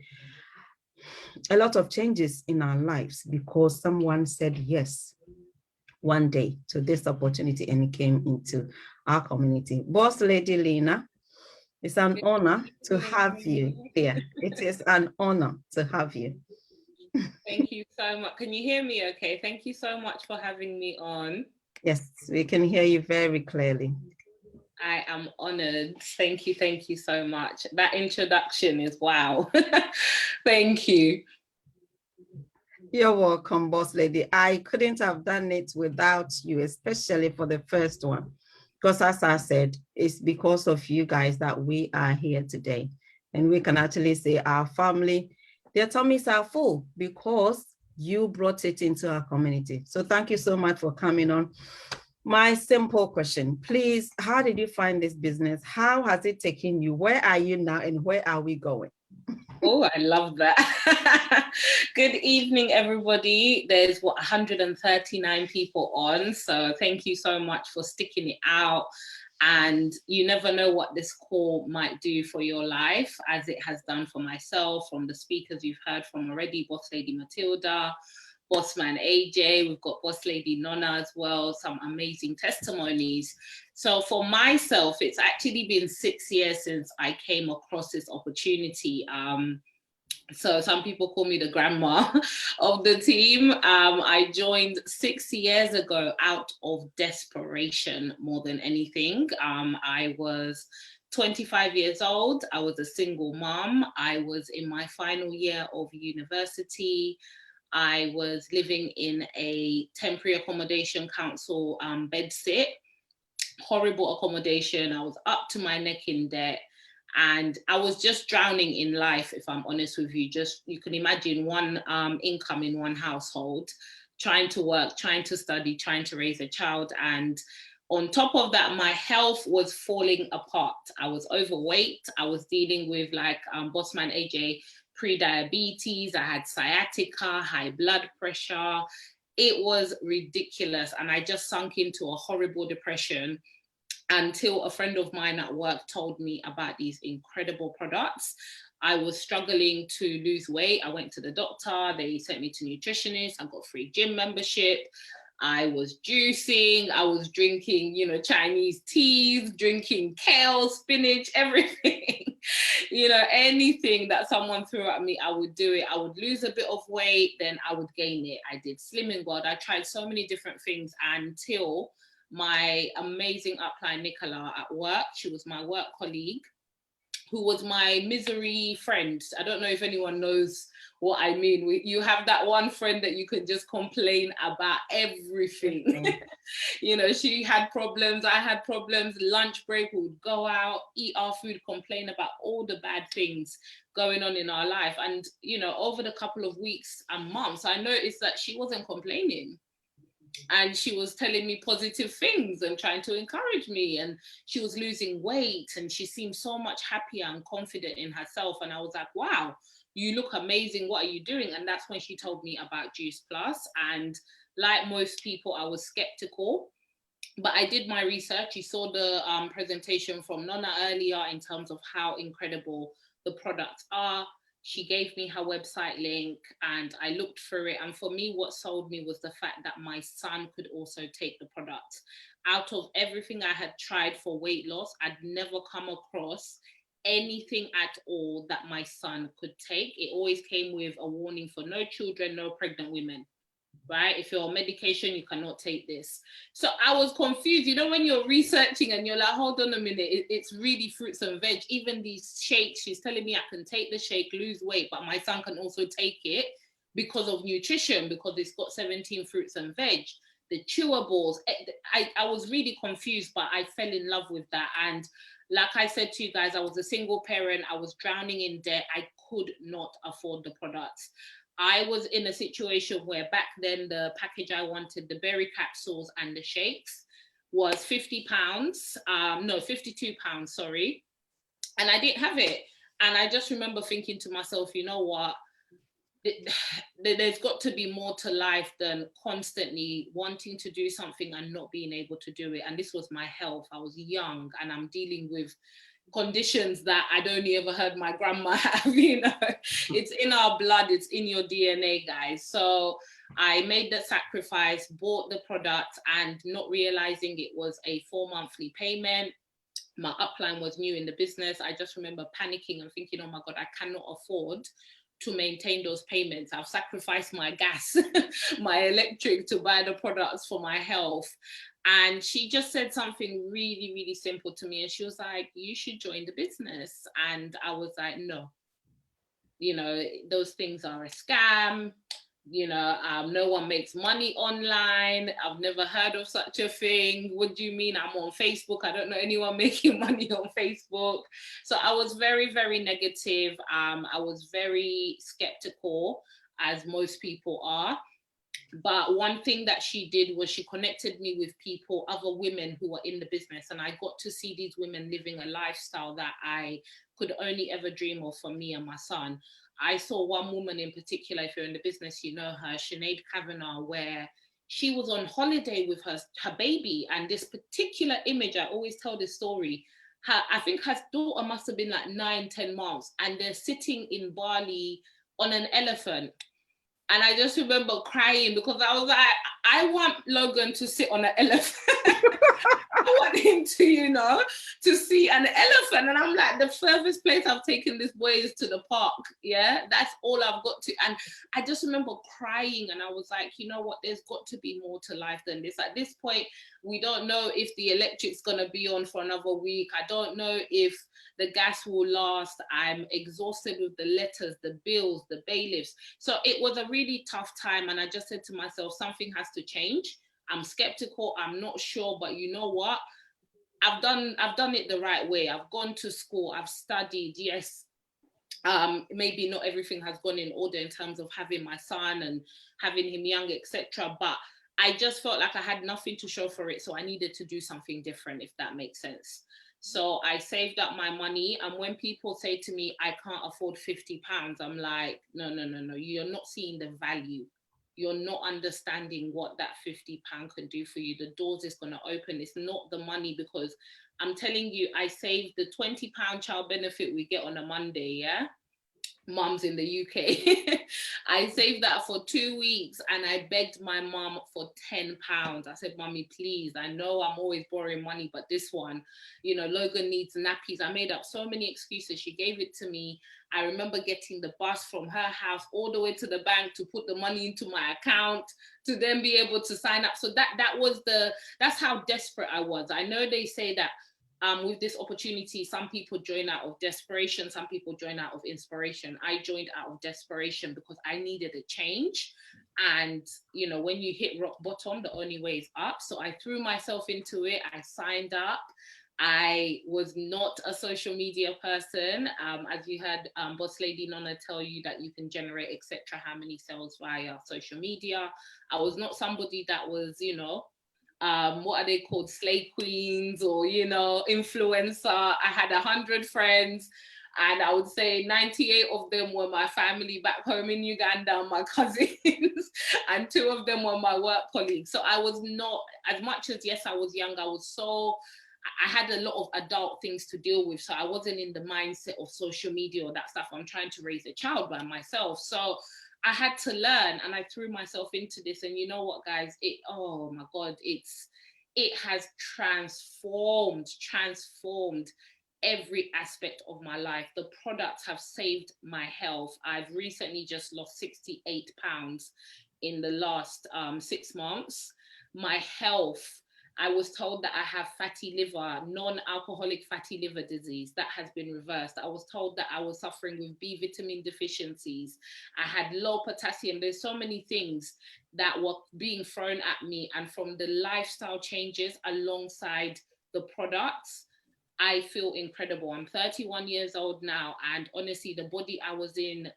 a lot of changes in our lives because someone said yes one day to this opportunity and it came into our community. Boss Lady Lena, it's an honor to have you here. It is an honor to have you. Thank you so much. Can you hear me okay? Thank you so much for having me on. Yes, we can hear you very clearly. I am honored. Thank you so much. That introduction is wow. Thank you. You're welcome, Boss Lady. I couldn't have done it without you, especially for the first one. Because as I said, it's because of you guys that we are here today. And we can actually say our family, their tummies are full because you brought it into our community. So thank you so much for coming on. My simple question, please, how did you find this business? How has it taken you? Where are you now and where are we going? Oh, I love that. Good evening, everybody. There's 139 people on, so thank you so much for sticking it out. And you never know what this call might do for your life, as it has done for myself, from the speakers you've heard from already, Boss Lady Matilda, Bossman AJ, we've got Boss Lady Nona as well, some amazing testimonies. So for myself, it's actually been 6 years since I came across this opportunity. So some people call me the grandma of the team. I joined 6 years ago out of desperation more than anything. I was 25 years old. I was a single mom. I was in my final year of university. I was living in a temporary accommodation council bedsit, horrible accommodation. I was up to my neck in debt. And I was just drowning in life, if I'm honest with you. Just, you can imagine one income in one household, trying to work, trying to study, trying to raise a child. And on top of that, my health was falling apart. I was overweight. I was dealing with, like Bossman AJ, pre-diabetes. I had sciatica, high blood pressure. It was ridiculous. And I just sunk into a horrible depression, until a friend of mine at work told me about these incredible products. I was struggling to lose weight. I went to the doctor. They sent me to nutritionists. I got free gym membership. I was juicing. I was drinking, you know, Chinese teas, drinking kale, spinach, everything. You know, anything that someone threw at me, I would do it. I would lose a bit of weight, then I would gain it. I did Slimming God. I tried so many different things until my amazing upline Nicola at work, she was my work colleague, who was my misery friend. I don't know if anyone knows what I mean. You have that one friend that you can just complain about everything. You know, she had problems, I had problems, lunch break, we would go out, eat our food, complain about all the bad things going on in our life. And, you know, over the couple of weeks and months, I noticed that she wasn't complaining. And she was telling me positive things and trying to encourage me, and she was losing weight and she seemed so much happier and confident in herself. And I was like, wow, you look amazing, what are you doing? And that's when she told me about Juice Plus. And like most people, I was skeptical, but I did my research. You saw the presentation from Nona earlier in terms of how incredible the products are. She gave me her website link and I looked through it. And for me, what sold me was the fact that my son could also take the product. Out of everything I had tried for weight loss, I'd never come across anything at all that my son could take. It always came with a warning for no children, no pregnant women. Right? If you're on medication, you cannot take this. So I was confused. You know, when you're researching and you're like, hold on a minute, it's really fruits and veg. Even these shakes, she's telling me I can take the shake, lose weight, but my son can also take it because of nutrition, because it's got 17 fruits and veg. The chewables, I was really confused, but I fell in love with that. And like I said to you guys, I was a single parent. I was drowning in debt. I could not afford the products. I was in a situation where back then the package I wanted, the berry capsules and the shakes, was £50, no, £52, sorry. And I didn't have it. And I just remember thinking to myself, you know what? There's got to be more to life than constantly wanting to do something and not being able to do it. And this was my health. I was young and I'm dealing with conditions that I'd only ever heard my grandma have, you know. It's in our blood, it's in your DNA, guys. So I made the sacrifice, bought the product, and not realizing it was a 4-monthly payment. My upline was new in the business. I just remember panicking and thinking, oh my God, I cannot afford to maintain those payments. I've sacrificed my gas, my electric to buy the products for my health. And she just said something really, really simple to me. And she was like, you should join the business. And I was like, no, you know, those things are a scam. You know, no one makes money online. I've never heard of such a thing. What do you mean? I'm on Facebook. I don't know anyone making money on Facebook. So I was very, very negative. I was very skeptical, as most people are. But one thing that she did was she connected me with people, other women who were in the business. And I got to see these women living a lifestyle that I could only ever dream of for me and my son. I saw one woman in particular, if you're in the business, you know her, Sinead Kavanagh, where she was on holiday with her baby, and this particular image, I always tell this story, I think her daughter must have been like 9-10 months, and they're sitting in Bali on an elephant. And I just remember crying because I was like, I want Logan to sit on an elephant. I want him to, you know, to see an elephant. And I'm like, the furthest place I've taken this boy is to the park. Yeah, that's all I've got to. And I just remember crying, and I was like, you know what, there's got to be more to life than this. At this point, we don't know if the electric's gonna be on for another week. I don't know if the gas will last. I'm exhausted with the letters, the bills, the bailiffs. So it was a really tough time. And I just said to myself, something has to change. I'm skeptical, I'm not sure, but you know what? I've done it the right way. I've gone to school, I've studied, yes. Maybe not everything has gone in order in terms of having my son and having him young, etc. But I just felt like I had nothing to show for it. So I needed to do something different, if that makes sense. So I saved up my money. And when people say to me, I can't afford £50, I'm like, no, you're not seeing the value. You're not understanding what that £50 can do for you. The doors is going to open. It's not the money, because I'm telling you, I saved the £20 child benefit we get on a Monday, yeah? Mums in the UK. I saved that for 2 weeks, and I begged my mum for £10. I said, Mummy, please, I know I'm always borrowing money, but this one, you know, Logan needs nappies. I made up so many excuses. She gave it to me. I remember getting the bus from her house all the way to the bank to put the money into my account to then be able to sign up. So that's how desperate I was. I know they say that with this opportunity, some people join out of desperation, some people join out of inspiration. I joined out of desperation because I needed a change. And, you know, when you hit rock bottom, the only way is up. So I threw myself into it. I signed up. I was not a social media person. As you heard Boss Lady Nona tell you that you can generate, etc., how many sales via social media. I was not somebody that was, you know, what are they called, slay queens or, you know, influencer. I had 100 friends, and I would say 98 of them were my family back home in Uganda, my cousins, and 2 of them were my work colleagues. So I was not, as much as, yes, I was young, I had a lot of adult things to deal with. So I wasn't in the mindset of social media or that stuff. I'm trying to raise a child by myself. So I had to learn, and I threw myself into this. And you know what, guys, oh my God, it has transformed every aspect of my life. The products have saved my health. I've recently just lost 68 pounds in the last 6 months. My health, I was told that I have fatty liver, non-alcoholic fatty liver disease. That has been reversed. I was told that I was suffering with B vitamin deficiencies. I had low potassium. There's so many things that were being thrown at me. And from the lifestyle changes alongside the products, I feel incredible. I'm 31 years old now. And honestly, the body I was in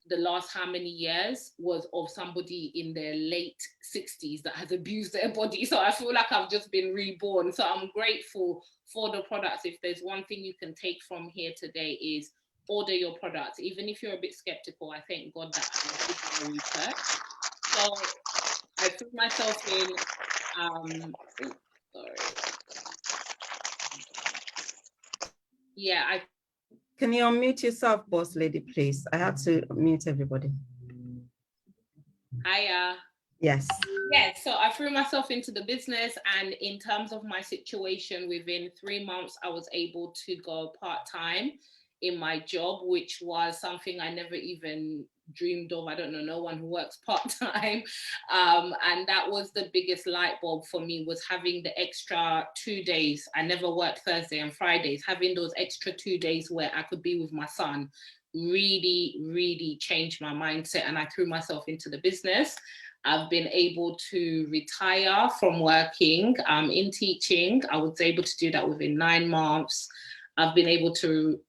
the last how many years was of somebody in their late 60s that has abused their body. So I feel like I've just been reborn. So I'm grateful for the products. If there's one thing you can take from here today is order your products. Even if you're a bit skeptical, I thank God that I did my research. So I put myself in, yeah, Can you unmute yourself, Boss Lady, please? I had to mute everybody. Hiya. Yes. Yes, so I threw myself into the business, and in terms of my situation, within 3 months, I was able to go part-time in my job, which was something I never even dreamed of. I don't know no one who works part-time. And that was the biggest light bulb for me, was having the extra 2 days. I never worked Thursday and Fridays. Having those extra 2 days where I could be with my son really changed my mindset, and I threw myself into the business. I've been able to retire from working in teaching. I was able to do that within 9 months. I've been able to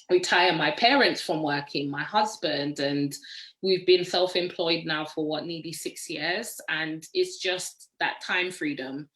retire my parents from working, my husband, and we've been self-employed now for nearly 6 years. And it's just that time freedom.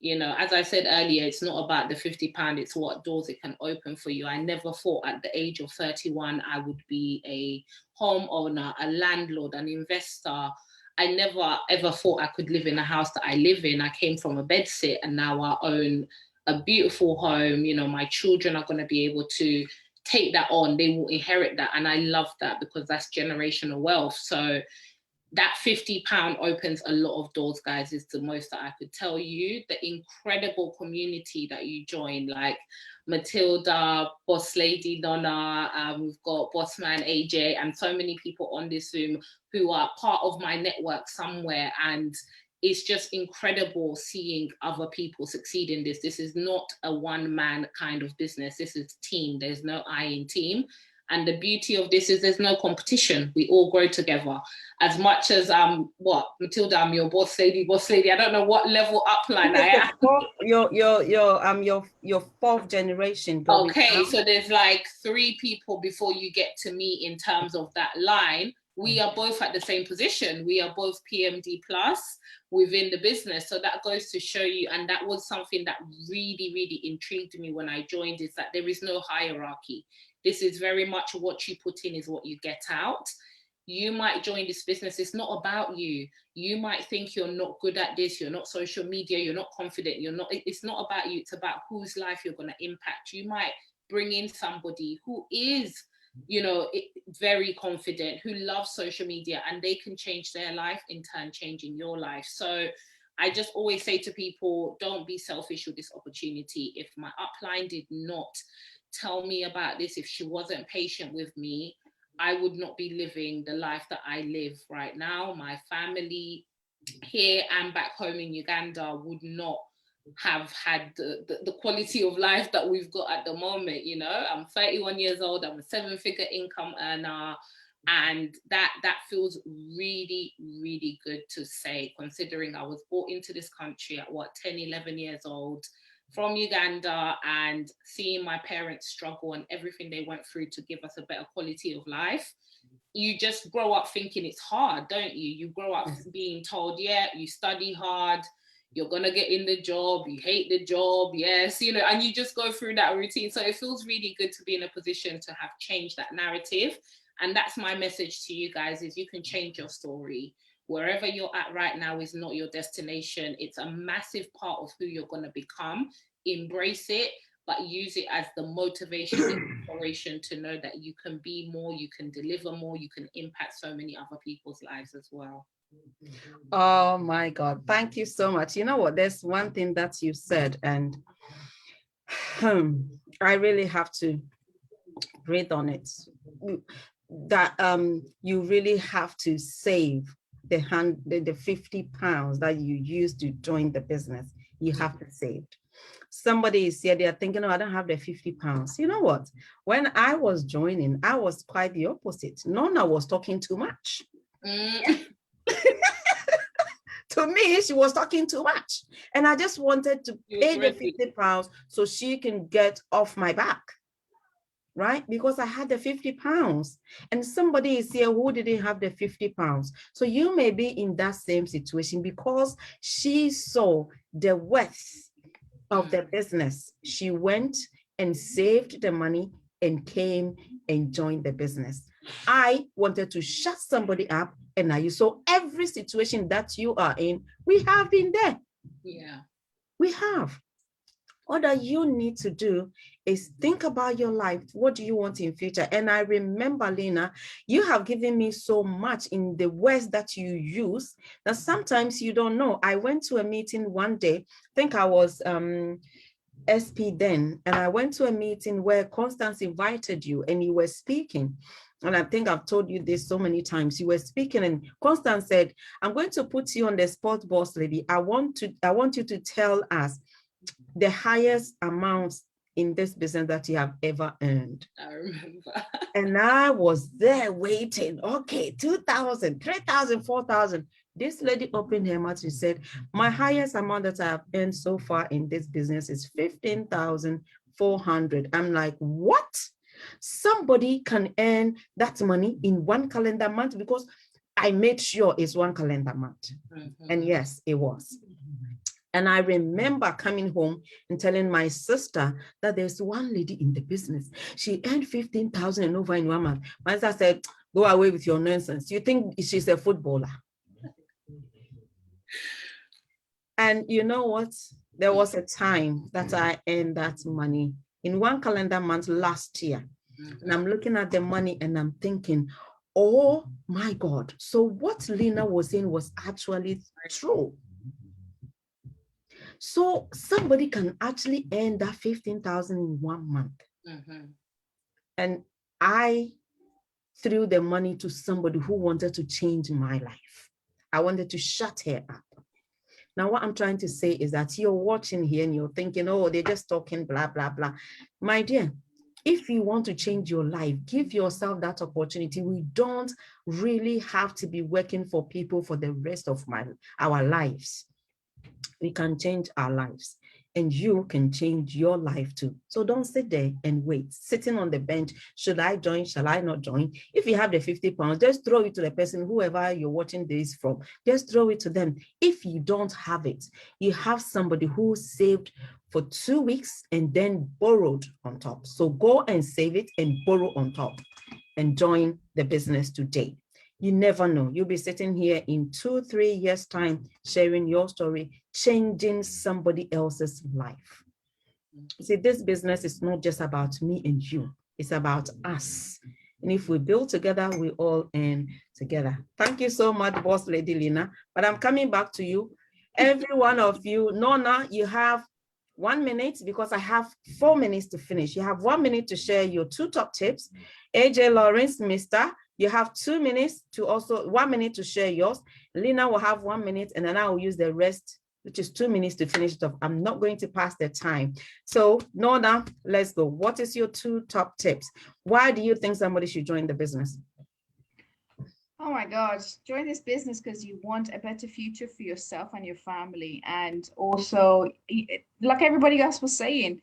You know, as I said earlier, it's not about the £50, it's what doors it can open for you. I never thought at the age of 31 I would be a homeowner, a landlord, an investor, I never ever thought I could live in a house that I live in. I came from a bedsit and now I own a beautiful home. You know, my children are going to be able to take that on. They will inherit that. And I love that because that's generational wealth. So that £50 opens a lot of doors, guys, is the most that I could tell you. The incredible community that you join, like Matilda, Boss Lady Nonna, we've got Bossman AJ, and so many people on this Zoom who are part of my network somewhere. And it's just incredible seeing other people succeed in this. This is not a one-man kind of business. This is team. There's no I in team. And the beauty of this is there's no competition. We all grow together. As much as Matilda, I'm your boss lady. I don't know what level upline I am. Your fourth generation. Okay, so there's like 3 people before you get to me in terms of that line. We are both at the same position. We are both PMD plus within the business. So that goes to show you, and that was something that really, really intrigued me when I joined, is that there is no hierarchy. This is very much what you put in is what you get out. You might join this business. It's not about you. You might think you're not good at this. You're not social media. You're not confident. It's not about you. It's about whose life you're going to impact. You might bring in somebody who is, you know, very confident, who loves social media, and they can change their life, in turn changing your life. So I just always say to people, don't be selfish with this opportunity. If my upline did not tell me about this, if she wasn't patient with me, I would not be living the life that I live right now. My family here and back home in Uganda would not have had the quality of life that we've got at the moment. You know, I'm 31 years old, I'm a 7-figure income earner, and that feels really, really good to say, considering I was brought into this country at 10, 11 years old from Uganda, and seeing my parents struggle and everything they went through to give us a better quality of life. You just grow up thinking it's hard, don't you? You grow up being told, yeah, you study hard, you're gonna get in the job, you hate the job, yes, you know, and you just go through that routine. So it feels really good to be in a position to have changed that narrative. And that's my message to you guys, is you can change your story. Wherever you're at right now is not your destination. It's a massive part of who you're going to become. Embrace it, but use it as the motivation and inspiration to know that you can be more, you can deliver more, you can impact so many other people's lives as well. Oh my God, thank you so much. You know what, there's one thing that you said, and I really have to breathe on it. That you really have to save the £50 that you used to join the business. You have to save. Somebody is here, they are thinking, oh, I don't have the £50. You know what? When I was joining, I was quite the opposite. Nonna was talking too much. To me, she was talking too much. And I just wanted to pay the £50 so she can get off my back. Right? Because I had the £50 and somebody is here who didn't have the £50. So you may be in that same situation because she saw the worth of the business. She went and saved the money and came and joined the business. I wanted to shut somebody up, and now you saw every situation that you are in. We have been there. Yeah. We have. All that you need to do is think about your life. What do you want in future? And I remember, Lena, you have given me so much in the words that you use that sometimes you don't know. I went to a meeting one day, I think I was SP then, and I went to a meeting where Constance invited you and you were speaking. And I think I've told you this so many times. You were speaking and Constance said, I'm going to put you on the spot, boss lady. I want you to tell us the highest amounts in this business that you have ever earned. I remember. And I was there waiting. Okay, 2,000, 3,000, 4,000. This lady opened her mouth and said, my highest amount that I have earned so far in this business is 15,400. I'm like, what? Somebody can earn that money in one calendar month? Because I made sure it's one calendar month. Mm-hmm. And yes, it was. And I remember coming home and telling my sister that there's one lady in the business. She earned 15,000 and over in 1 month. My sister said, go away with your nonsense. You think she's a footballer? And you know what? There was a time that I earned that money in one calendar month last year. And I'm looking at the money and I'm thinking, oh my God. So what Lena was saying was actually true. So somebody can actually earn that 15,000 in 1 month. And I threw the money to somebody who wanted to change my life. I wanted to shut her up. Now, what I'm trying to say is that you're watching here and you're thinking, oh, they're just talking, blah, blah, blah. My dear, if you want to change your life, give yourself that opportunity. We don't really have to be working for people for the rest of our lives. We can change our lives, and you can change your life too. So don't sit there and wait, sitting on the bench. Should I join? Shall I not join? If you have the 50 pounds, just throw it to the person, whoever you're watching this from, just throw it to them. If you don't have it, you have somebody who saved for 2 weeks and then borrowed on top. So go and save it and borrow on top and join the business today. You never know. You'll be sitting here in 2-3 years' time, sharing your story, changing somebody else's life. See, this business is not just about me and you. It's about us. And if we build together, we all earn together. Thank you so much, Boss Lady Lena. But I'm coming back to you. Every one of you, Nona, you have 1 minute because I have 4 minutes to finish. You have 1 minute to share your 2 top tips. AJ Lawrence, Mr., you have 2 minutes to also 1 minute to share yours. Lena will have 1 minute and then I will use the rest, which is 2 minutes to finish it off. I'm not going to pass the time. So Nona, let's go. What is your 2 top tips? Why do you think somebody should join the business? Oh my gosh, join this business because you want a better future for yourself and your family. And also, like everybody else was saying,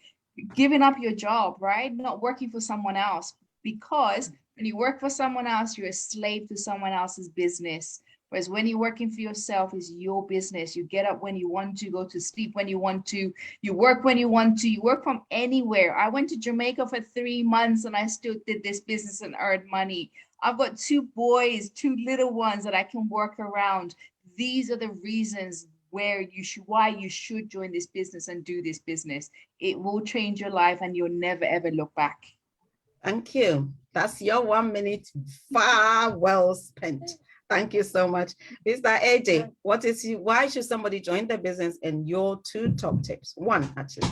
giving up your job, right? Not working for someone else, because when you work for someone else, you're a slave to someone else's business. Whereas when you're working for yourself, it's your business. You get up when you want to, go to sleep when you want to, you work when you want to, you work from anywhere. I went to Jamaica for 3 months and I still did this business and earned money. I've got 2 boys, 2 little ones that I can work around. These are the reasons why you should join this business and do this business. It will change your life and you'll never, ever look back. Thank you. That's your 1 minute far well spent. Thank you so much. Mr. AJ, why should somebody join the business and your 2 top tips? 1, actually.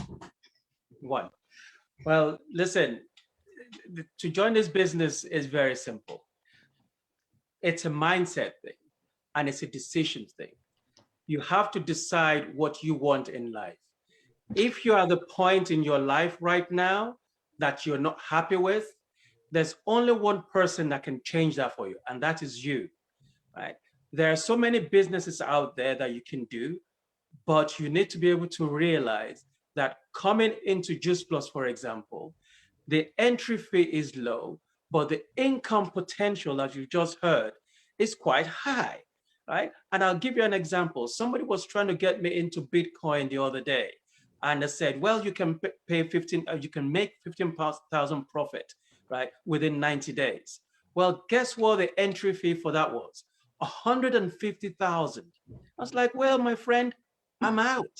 1. Well, listen, to join this business is very simple. It's a mindset thing and it's a decision thing. You have to decide what you want in life. If you're at the point in your life right now that you're not happy with, there's only one person that can change that for you, and that is you, right? There are so many businesses out there that you can do, but you need to be able to realize that coming into Juice Plus, for example, the entry fee is low, but the income potential that you just heard is quite high, right? And I'll give you an example. Somebody was trying to get me into Bitcoin the other day, and they said, well, you can you can make 15,000 profit, right, within 90 days. Well, guess what the entry fee for that was? 150,000. I was like, well, my friend, I'm out.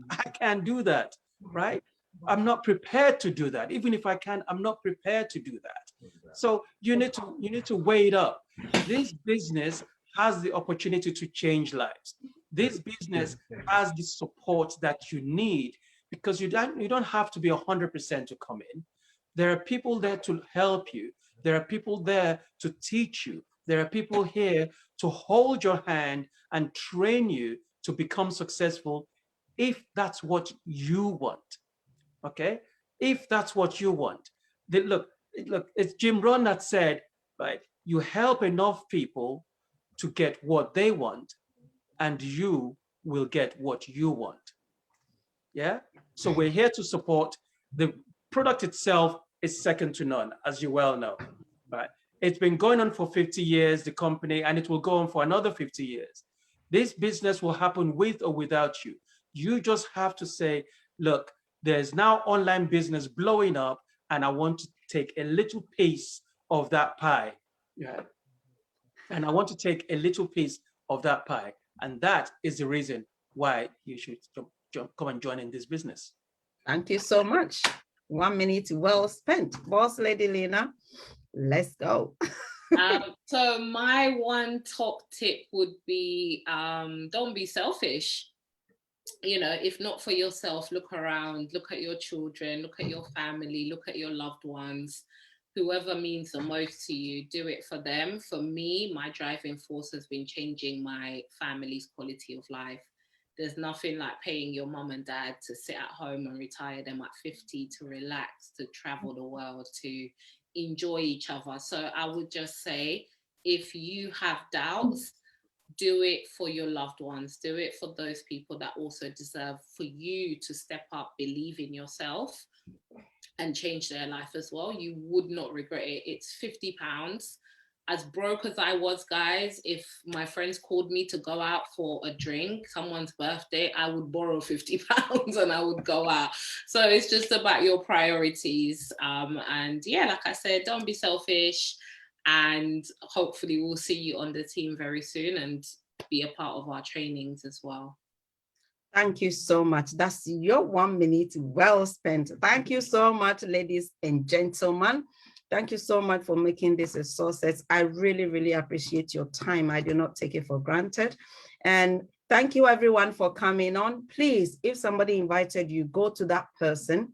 I can't do that, right? I'm not prepared to do that. Even if I can, I'm not prepared to do that. So you need to weigh it up. This business has the opportunity to change lives. This business has the support that you need, because you don't have to be 100% to come in. There are people there to help you. There are people there to teach you. There are people here to hold your hand and train you to become successful if that's what you want. Okay? If that's what you want. Look, it's Jim Rohn that said, right, you help enough people to get what they want, and you will get what you want. Yeah? So we're here to support. The product itself is second to none, as you well know, right? It's been going on for 50 years, the company, and it will go on for another 50 years. This business will happen with or without you. You just have to say, look, there's now online business blowing up, and I want to take a little piece of that pie. Yeah. And I want to take a little piece of that pie. And that is the reason why you should come and join in this business. Thank you so much. 1 minute well spent. Boss Lady Lena, let's go. So my one top tip would be, don't be selfish. You know, if not for yourself, look around, look at your children, look at your family, look at your loved ones, whoever means the most to you, do it for them. For me, my driving force has been changing my family's quality of life. There's nothing like paying your mom and dad to sit at home and retire them at 50, to relax, to travel the world, to enjoy each other. So I would just say, if you have doubts, do it for your loved ones. Do it for those people that also deserve for you to step up, believe in yourself, and change their life as well. You would not regret it. It's £50. As broke as I was, guys, if my friends called me to go out for a drink, someone's birthday, I would borrow £50 and I would go out. So it's just about your priorities. And yeah, like I said, don't be selfish. And hopefully we'll see you on the team very soon and be a part of our trainings as well. Thank you so much. That's your 1 minute well spent. Thank you so much, ladies and gentlemen. Thank you so much for making this a success. I really, really appreciate your time. I do not take it for granted. And thank you everyone for coming on. Please, if somebody invited you, go to that person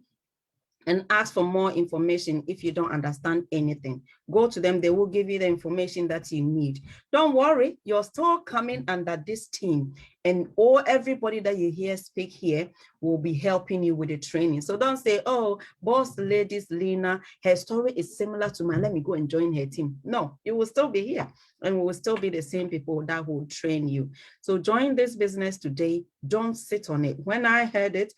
and ask for more information. If you don't understand anything, go to them. They will give you the information that you need. Don't worry, you're still coming under this team, and everybody that you hear speak here will be helping you with the training. So don't say, oh, Boss Lady Lena, her story is similar to mine, let me go and join her team. No, you will still be here, and we will still be the same people that will train you. So join this business today. Don't sit on it. When I heard it,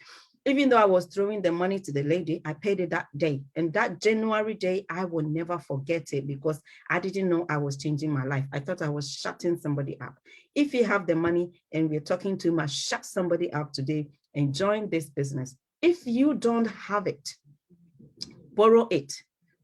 even though I was throwing the money to the lady, I paid it that day. And that January day, I will never forget it, because I didn't know I was changing my life. I thought I was shutting somebody up. If you have the money and we're talking to him, shut somebody up today and join this business. If you don't have it, borrow it,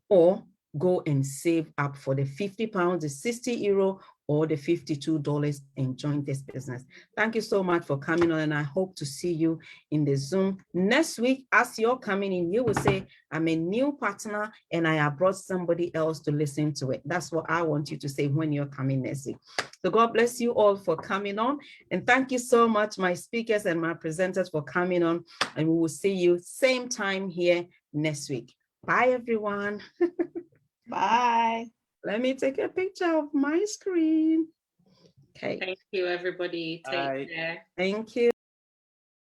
or go and save up for the £50, the €60, or the $52 and join this business. Thank you so much for coming on, and I hope to see you in the Zoom next week. As you're coming in, you will say, I'm a new partner and I have brought somebody else to listen to it. That's what I want you to say when you're coming next week. So God bless you all for coming on, and thank you so much, my speakers and my presenters, for coming on, and we will see you same time here next week. Bye, everyone. Bye. Let me take a picture of my screen. Okay. Thank you, everybody. Take care. Thank you.